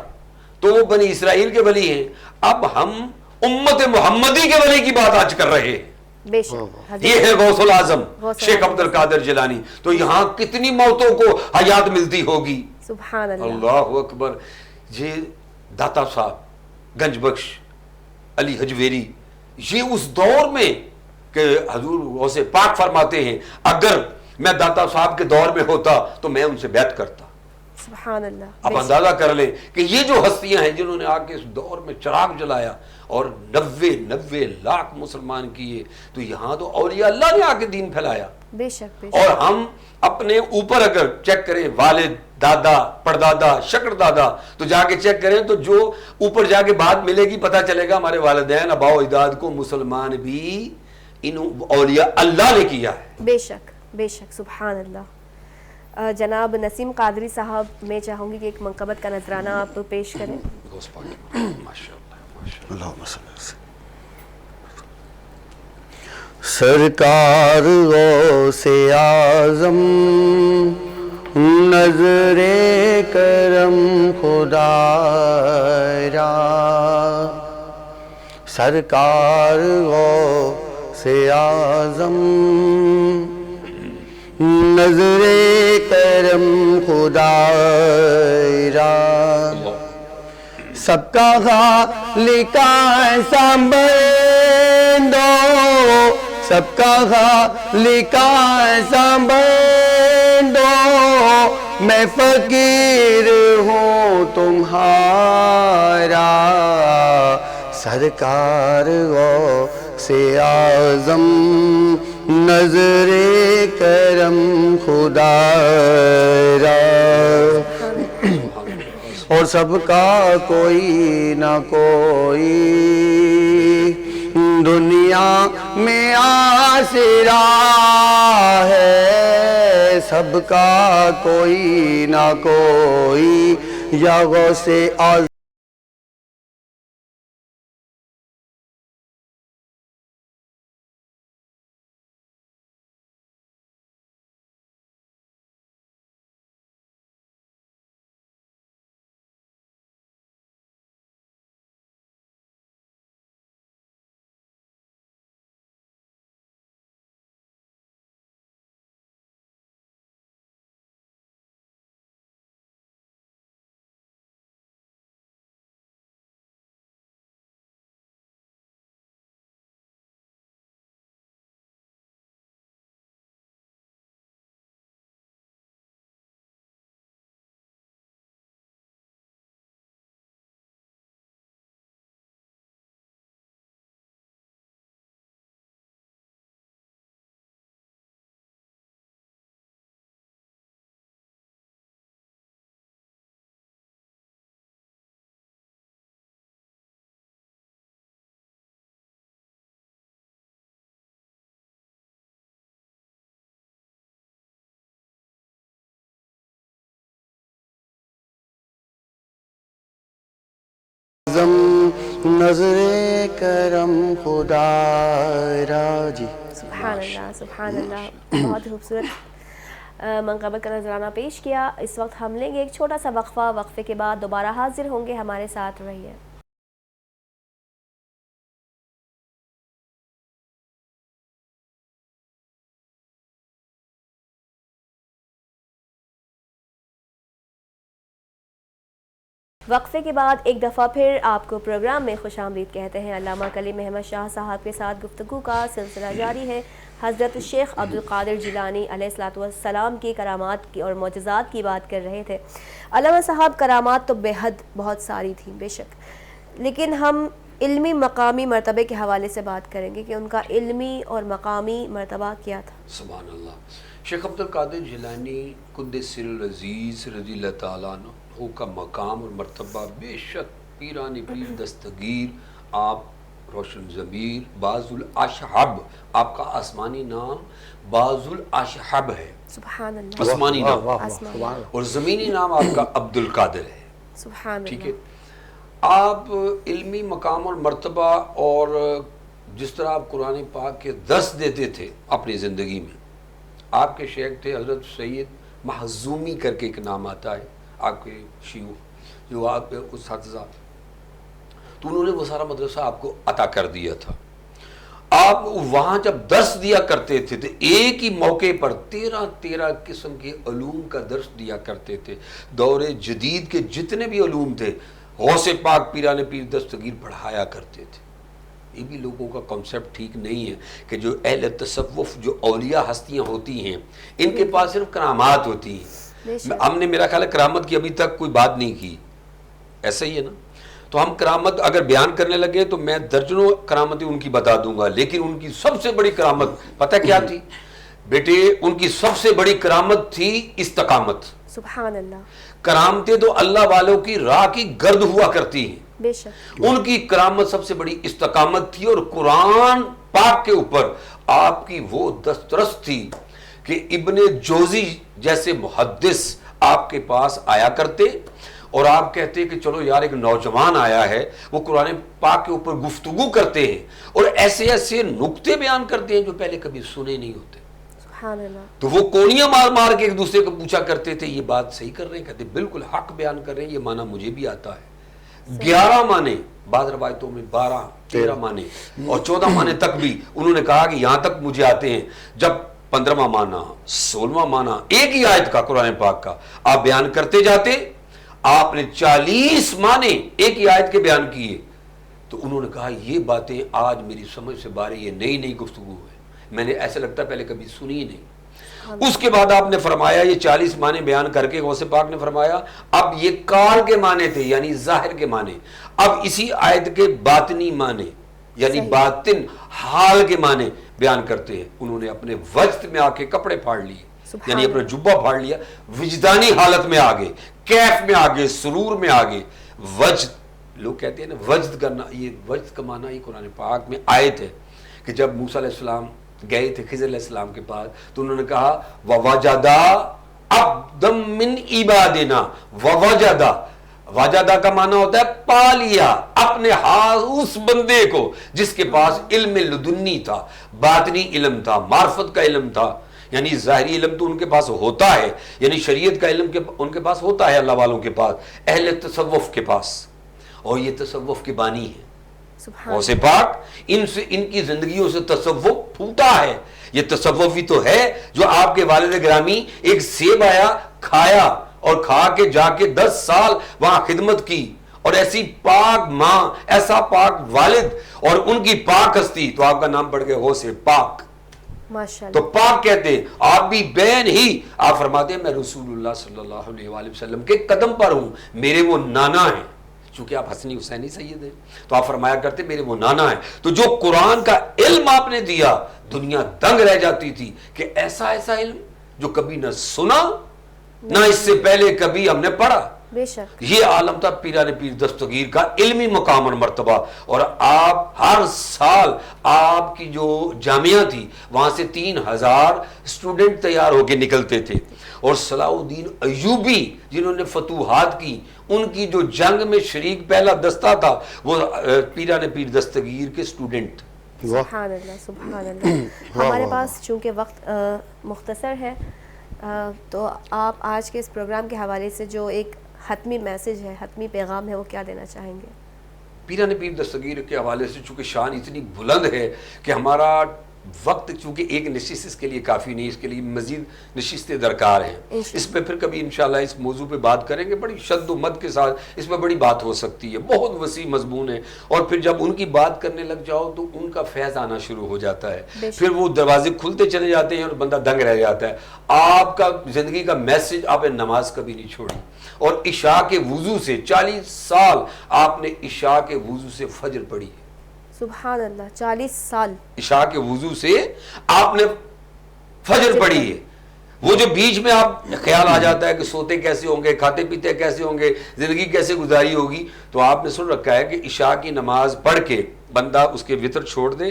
تو وہ بنی اسرائیل کے ولی ہیں. اب ہم امت محمدی کے ولی کی بات آج کر رہے ہیں. بے شک. یہ ہے غوث العظم شیخ عبد القادر جیلانی. تو یہاں کتنی موتوں کو حیات ملتی ہوگی. سبحان اللہ. اللہ اکبر. یہ داتا صاحب گنج بخش علی حجویری، یہ اس دور میں کہ حضور غوث پاک فرماتے ہیں اگر میں داتا صاحب کے دور میں ہوتا تو میں ان سے بیعت کرتا. سبحان اللہ. آپ اندازہ کر لیں کہ یہ جو ہستیاں ہیں جنہوں نے آ کے اس دور میں چراغ جلایا اور 90 لاکھ مسلمان کیے، تو یہاں تو اولیاء اللہ نے آ کے دین پھیلایا. بے شک. اور ہم اپنے اوپر اگر چیک کریں والد، دادا، پردادا، شکر دادا، تو جا کے چیک کریں تو جو اوپر جا کے بات ملے گی پتہ چلے گا ہمارے والدین آباء و اجداد کو مسلمان بھی ان اولیاء اللہ نے کیا ہے. بے شک. بے شک. سبحان اللہ. جناب نسیم قادری صاحب میں چاہوں گی کہ ایک منقبت کا نذرانہ آپ پیش کریں. سرکار غوث اعظم نظر کرم خدا را، سرکار غوث اعظم نظر کرم خدا را، سب کا خالق سنبھال دو، سب کا خالق سنبھال میں فقیر ہوں تمہارا، سرکار غوث اعظم نظر کرم خدا را، اور سب کا کوئی نہ کوئی دنیا میں آسرا ہے، سب کا کوئی نہ کوئی یا غوث اعظم نظر کرم خدا را. جی سبحان اللہ سبحان اللہ، بہت خوبصورت منقبت کا نذرانہ پیش کیا. اس وقت ہم لیں گے ایک چھوٹا سا وقفہ، وقفے کے بعد دوبارہ حاضر ہوں گے، ہمارے ساتھ رہیے. وقفے کے بعد ایک دفعہ پھر آپ کو پروگرام میں خوش آمدید کہتے ہیں. علامہ کلیم احمد شاہ صاحب کے ساتھ گفتگو کا سلسلہ جاری ہے. حضرت شیخ عبد القادر جیلانی علیہ السلام کی کرامات کی اور معجزات کی بات کر رہے تھے. علامہ صاحب کرامات تو بے حد بہت ساری تھیں بے شک، لیکن ہم علمی مقامی مرتبے کے حوالے سے بات کریں گے کہ ان کا علمی اور مقامی مرتبہ کیا تھا. سبحان اللہ. شیخ عبد القادر جیلانی قدس سر العزیز رضی اللہ تعالیٰ عنہ کا مقام اور مرتبہ بے شک پیران پیر دستگیر، آپ روشن ضمیر باز الاشحب، آپ کا آسمانی نام باز الاشحب ہے، سبحان اللہ، آسمانی نام، آسمان، اور زمینی نام آپ کا عبد القادر ہے. سبحان ٹھیک ہے. اللہ. آپ علمی مقام اور مرتبہ اور جس طرح آپ قرآن پاک کے درس دیتے تھے اپنی زندگی میں، آپ کے شیخ تھے حضرت سید محزومی کر کے ایک نام آتا ہے، آپ کے شیوخ جو آپ کے اساتذہ، تو انہوں نے وہ سارا مدرسہ آپ کو عطا کر دیا تھا. آپ وہاں جب درس دیا کرتے تھے تو ایک ہی موقع پر 13 قسم کے علوم کا درس دیا کرتے تھے. دور جدید کے جتنے بھی علوم تھے غوث پاک پیران پیر دستگیر پڑھایا کرتے تھے. یہ بھی لوگوں کا کنسیپٹ ٹھیک نہیں ہے کہ جو اہل تصوف جو اولیاء ہستیاں ہوتی ہیں ان کے پاس صرف کرامات ہوتی ہیں. ہم نے میرا خیال ہے کرامت کی ابھی تک کوئی بات نہیں کی، ایسا ہی ہے نا. تو ہم کرامت اگر بیان کرنے لگے تو میں درجنوں کرامتیں ان کی بتا دوں گا، لیکن ان کی سب سے بڑی کرامت پتہ کیا تھی بیٹے؟ ان کی سب سے بڑی کرامت تھی استقامت. سبحان اللہ. کرامتیں تو اللہ والوں کی راہ کی گرد ہوا کرتی ہیں، بے شک ان کی کرامت سب سے بڑی استقامت تھی. اور قرآن پاک کے اوپر آپ کی وہ دسترس تھی کہ ابن جوزی جیسے محدث آپ کے پاس آیا کرتے اور آپ کہتے کہ چلو یار ایک نوجوان آیا ہے، وہ قرآن پاک کے اوپر گفتگو کرتے ہیں اور ایسے ایسے نکتے بیان کرتے ہیں جو پہلے کبھی سنے نہیں ہوتے. سبحان اللہ. تو وہ کونیاں مار مار کے ایک دوسرے کو پوچھا کرتے تھے یہ بات صحیح کر رہے ہیں؟ کہتے بالکل حق بیان کر رہے ہیں، یہ معنی مجھے بھی آتا ہے. 11 معنی، بعض روایتوں میں 12 13 معنی اور 14 معنی تک بھی انہوں نے کہا کہ یہاں تک مجھے آتے ہیں. جب 15واں معنی 16واں معنی ایک ہی آیت کا قرآن پاک کا آپ بیان کرتے جاتے، آپ نے 40 معنی ایک ہی آیت کے بیان کیے، تو انہوں نے کہا یہ باتیں آج میری سمجھ سے باہر، یہ نئی گفتگو ہے، میں نے ایسا لگتا پہلے کبھی سنی ہی نہیں. اس کے بعد آپ نے فرمایا یہ 40 معنی بیان کر کے غوث پاک نے فرمایا اب یہ کال کے معنی تھے یعنی ظاہر کے معنی، اب اسی آیت کے باطنی معنی یعنی باطن حال کے معنی بیان کرتے ہیں. انہوں نے اپنے وجد میں آ کے کپڑے پھاڑ لیے، یعنی اپنا جبہ پھاڑ لیا، وجدانی حالت میں آگے، کیف میں آگے، سرور میں آگے. وجد لوگ کہتے ہیں نا وجد کرنا، یہ وجد کا معنی یہ قرآن پاک میں آیت ہے کہ جب موسیٰ علیہ السلام گئے تھے خضر علیہ السلام کے پاس تو انہوں نے کہا وَوَجَدَا عَبْدًا مِّنْ عِبَادِنَا. وَوَجَدَا، وَجَدَا کا معنی ہوتا ہے پا لیا اپنے ہاتھ اس بندے کو جس کے پاس علم لدنی تھا، باطنی علم تھا، معرفت کا علم تھا. یعنی ظاہری علم تو ان کے پاس ہوتا ہے، یعنی شریعت کا علم ان کے پاس ہوتا ہے اللہ والوں کے پاس، اہل تصوف کے پاس، اور یہ تصوف کے بانی ہے. غوث پاک ان کی زندگیوں سے تصوف پھوٹا ہے. یہ تصوف ہی تو ہے جو آپ کے والد گرامی ایک سیب آیا کھایا اور کھا کے جا کے 10 سال وہاں خدمت کی، اور ایسی پاک ماں، ایسا پاک والد اور ان کی پاک ہستی، تو آپ کا نام پڑ گیا غوث پاک. تو پاک کہتے ہیں آپ بھی بین ہی، آپ فرماتے ہیں میں رسول اللہ صلی اللہ علیہ وآلہ وسلم کے قدم پر ہوں، میرے وہ نانا ہیں. چونکہ آپ حسنی حسینی سید ہیں تو آپ فرمایا کرتے میرے وہ نانا ہیں. تو جو قرآن کا علم آپ نے دیا دنیا دنگ رہ جاتی تھی کہ ایسا علم جو کبھی نہ سنا نہ اس سے پہلے کبھی ہم نے پڑھا. بے شک یہ عالم تھا پیران پیر دستگیر کا علمی مقام اور مرتبہ. اور آپ ہر سال آپ کی جو جامعہ تھی وہاں سے 3000 اسٹوڈنٹ تیار ہو کے نکلتے تھے. اور صلاح الدین ایوبی جنہوں نے فتوحات کی، ان کی جو جنگ میں شریک پہلا دستہ تھا وہ پیران پیر دستگیر کے اسٹوڈنٹ. سبحان اللہ سبحان اللہ. ہمارے پاس چونکہ وقت مختصر ہے تو آپ آج کے اس پروگرام کے حوالے سے جو ایک حتمی میسج ہے، حتمی پیغام ہے، وہ کیا دینا چاہیں گے؟ پیران پیر دستگیر کے حوالے سے چونکہ شان اتنی بلند ہے کہ ہمارا وقت چونکہ ایک نشست اس کے لیے کافی نہیں، اس کے لیے مزید نشستیں درکار ہیں. اس پہ پھر کبھی انشاءاللہ اس موضوع پہ بات کریں گے، بڑی شد و مد کے ساتھ اس پہ بڑی بات ہو سکتی ہے، بہت وسیع مضمون ہے. اور پھر جب ان کی بات کرنے لگ جاؤ تو ان کا فیض آنا شروع ہو جاتا ہے، پھر وہ دروازے کھلتے چلے جاتے ہیں اور بندہ دنگ رہ جاتا ہے. آپ کا زندگی کا میسج، آپ نے نماز کبھی نہیں چھوڑی، اور عشاء کے وضو سے 40 سال آپ نے عشاء کے وضو سے فجر پڑھی ہے. سبحان اللہ، 40 سال عشاء کے وضو سے آپ نے فجر پڑھی ہے. وہ جو بیچ میں آپ خیال آ جاتا ہے کہ سوتے کیسے ہوں گے، کھاتے پیتے کیسے ہوں گے، زندگی کیسے گزاری ہوگی، تو آپ نے سن رکھا ہے کہ عشاء کی نماز پڑھ کے بندہ اس کے وتر چھوڑ دے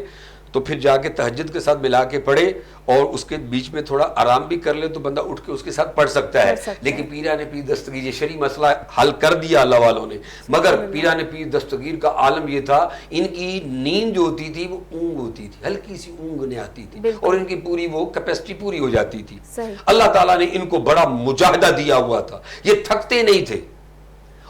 تو پھر جا کے تہجد کے ساتھ ملا کے پڑھے اور اس کے بیچ میں تھوڑا آرام بھی کر لے تو بندہ اٹھ کے اس کے ساتھ پڑھ سکتا ہے. لیکن پیران پیر دستگیر یہ شرعی مسئلہ حل کر دیا اللہ والوں نے، مگر پیران پیر دستگیر کا عالم یہ تھا ان کی نیند جو ہوتی تھی وہ اونگ ہوتی تھی، ہلکی سی اونگنے آتی تھی اور ان کی پوری وہ کیپیسٹی پوری ہو جاتی تھی. اللہ تعالیٰ نے ان کو بڑا مجاہدہ دیا ہوا تھا، یہ تھکتے نہیں تھے.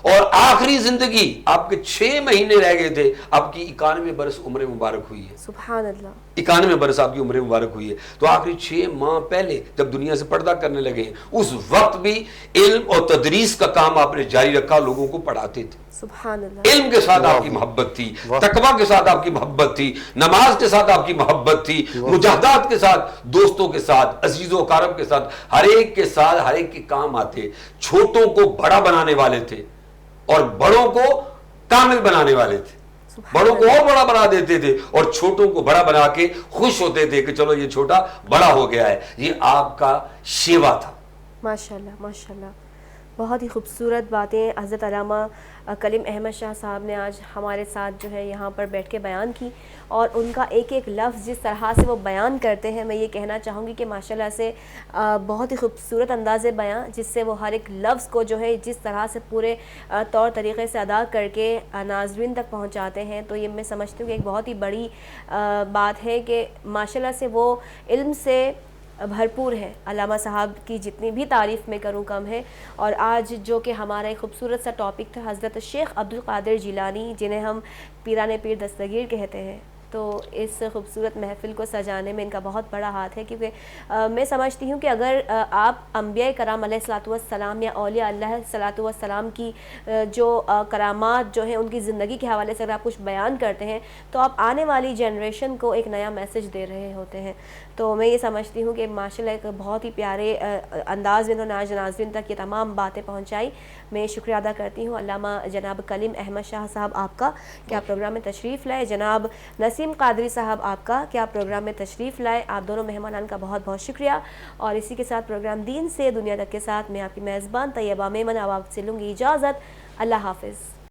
اور آخری زندگی آپ کے 6 مہینے رہ گئے تھے، آپ کی 91 برس عمر مبارک ہوئی ہے. سبحان اللہ، 91 برس آپ کی عمر مبارک ہوئی ہے. تو آخری 6 ماہ پہلے جب دنیا سے پردہ کرنے لگے ہیں اس وقت بھی علم اور تدریس کا کام آپ نے جاری رکھا، لوگوں کو پڑھاتے تھے. سبحان اللہ. علم کے ساتھ آپ کی محبت تھی، تقویٰ کے ساتھ آپ کی محبت تھی، نماز کے ساتھ آپ کی محبت تھی، مجاہدات کے ساتھ، دوستوں کے ساتھ، عزیز و اقارب کے ساتھ، ہر ایک کے ساتھ ہر ایک کے کام آتے. چھوٹوں کو بڑا بنانے والے تھے اور بڑوں کو کامل بنانے والے تھے. بڑوں کو اور بڑا بنا دیتے تھے اور چھوٹوں کو بڑا بنا کے خوش ہوتے تھے کہ چلو یہ چھوٹا بڑا ہو گیا ہے. یہ آپ کا شیوا تھا. ماشاءاللہ ماشاءاللہ، بہت ہی خوبصورت باتیں حضرت علامہ کلیم احمد شاہ صاحب نے آج ہمارے ساتھ جو ہے یہاں پر بیٹھ کے بیان کی. اور ان کا ایک ایک لفظ جس طرح سے وہ بیان کرتے ہیں، میں یہ کہنا چاہوں گی کہ ماشاءاللہ سے بہت ہی خوبصورت انداز بیان، جس سے وہ ہر ایک لفظ کو جو ہے جس طرح سے پورے طور طریقے سے ادا کر کے ناظرین تک پہنچاتے ہیں. تو یہ میں سمجھتی ہوں کہ ایک بہت ہی بڑی بات ہے کہ ماشاءاللہ سے وہ علم سے بھرپور ہے. علامہ صاحب کی جتنی بھی تعریف میں کروں کم ہے. اور آج جو کہ ہمارا ایک خوبصورت سا ٹاپک تھا حضرت شیخ عبدالقادر جیلانی، جنہیں ہم پیران پیر دستگیر کہتے ہیں، تو اس خوبصورت محفل کو سجانے میں ان کا بہت بڑا ہاتھ ہے. کیونکہ میں سمجھتی ہوں کہ اگر آپ انبیاء کرام علیہ الصلوۃ والسلام یا اولیاء اللہ علیہ الصلوۃ والسلام کی جو کرامات جو ہیں ان کی زندگی کے حوالے سے اگر آپ کچھ بیان کرتے ہیں تو آپ آنے والی جنریشن کو ایک نیا میسج دے رہے ہوتے ہیں. تو میں یہ سمجھتی ہوں کہ ماشاءاللہ ایک بہت ہی پیارے انداز میں انہوں نے آج ناظرین تک یہ تمام باتیں پہنچائی. میں شکریہ ادا کرتی ہوں علامہ جناب کلیم احمد شاہ صاحب آپ کا کہ آپ پروگرام میں تشریف لائے, جناب نسیم قادری صاحب آپ کا کہ آپ پروگرام میں تشریف لائے. آپ دونوں مہمانان کا بہت بہت شکریہ. اور اسی کے ساتھ پروگرام دین سے دنیا تک کے ساتھ میں آپ کی میزبان طیبہ میمن اب آپ سے لوں گی اجازت. اللہ حافظ.